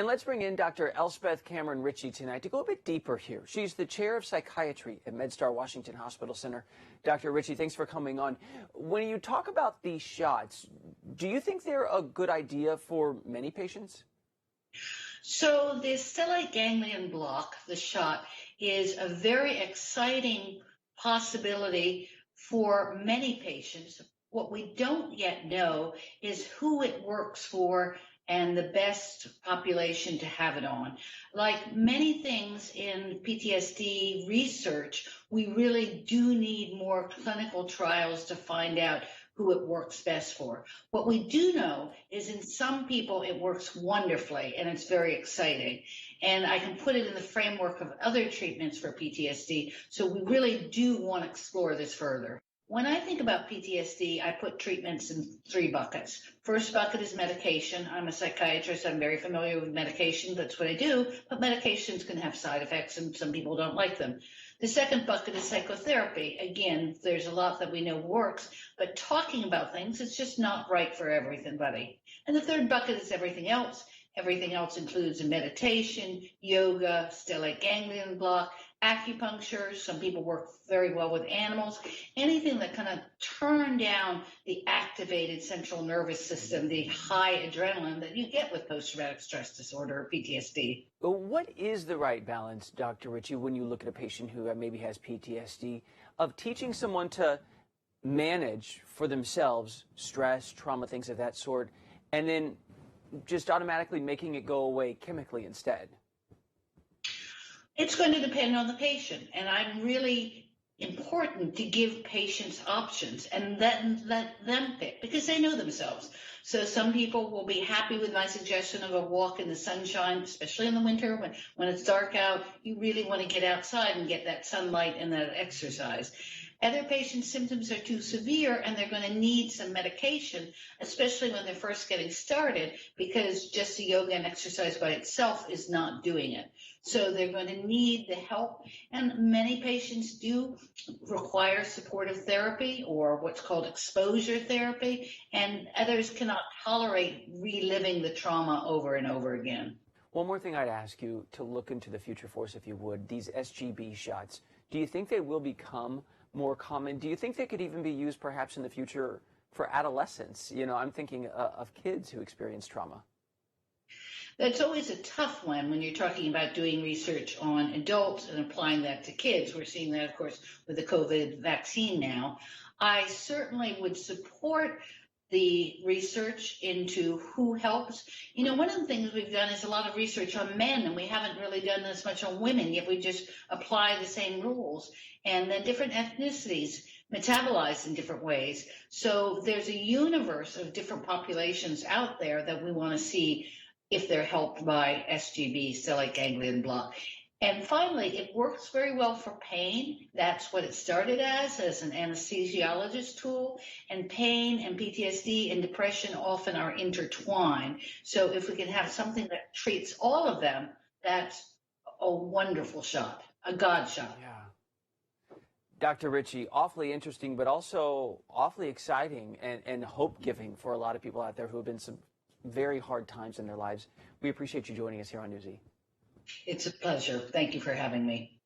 And let's bring in Dr. Elspeth Cameron Ritchie tonight to go a bit deeper here. She's the chair of psychiatry at MedStar Washington Hospital Center. Dr. Ritchie, thanks for coming on. When you talk about these shots, do you think they're a good idea for many patients? So the stellate ganglion block, the shot, is a very exciting possibility for many patients. What we don't yet know is who it works for and the best population to have it on. Like many things in PTSD research, we really do need more clinical trials to find out who it works best for. What we do know is in some people it works wonderfully and it's very exciting. And I can put it in the framework of other treatments for PTSD. So we really do want to explore this further. When I think about PTSD, I put treatments in three buckets. First bucket is medication. I'm a psychiatrist. I'm very familiar with medication. That's what I do. But medications can have side effects and some people don't like them. The second bucket is psychotherapy. Again, there's a lot that we know works, but talking about things is just not right for everybody. And the third bucket is everything else. Everything else includes meditation, yoga, stellate ganglion block, acupuncture. Some people work very well with animals. Anything that kind of turn down the activated central nervous system, the high adrenaline that you get with post-traumatic stress disorder or PTSD. Well, what is the right balance, Dr. Ritchie, when you look at a patient who maybe has PTSD, of teaching someone to manage for themselves stress, trauma, things of that sort, and then just automatically making it go away chemically instead? It's going to depend on the patient, and I'm really important to give patients options and then let them pick because they know themselves. So some people will be happy with my suggestion of a walk in the sunshine, especially in the winter when it's dark out. You really want to get outside and get that sunlight and that exercise. Other patients' symptoms are too severe and they're going to need some medication, especially when they're first getting started, because just the yoga and exercise by itself is not doing it. So they're going to need the help. And many patients do require supportive therapy or what's called exposure therapy, and others cannot tolerate reliving the trauma over and over again. One more thing I'd ask you to look into the future for us, if you would, these SGB shots. Do you think they will become more common? Do you think they could even be used perhaps in the future for adolescents? You know, I'm thinking of kids who experience trauma. That's always a tough one when you're talking about doing research on adults and applying that to kids. We're seeing that, of course, with the COVID vaccine now. I certainly would support the research into who helps. You know, one of the things we've done is a lot of research on men, and we haven't really done this much on women, yet we just apply the same rules. And then different ethnicities metabolize in different ways. So there's a universe of different populations out there that we want to see if they're helped by SGB, stellate ganglion block. And finally, it works very well for pain. That's what it started as an anesthesiologist tool. And pain and PTSD and depression often are intertwined. So if we can have something that treats all of them, that's a wonderful shot, a God shot. Yeah. Dr. Ritchie, awfully interesting, but also awfully exciting and hope-giving for a lot of people out there who have been some very hard times in their lives. We appreciate you joining us here on Newsy. It's a pleasure. Thank you for having me.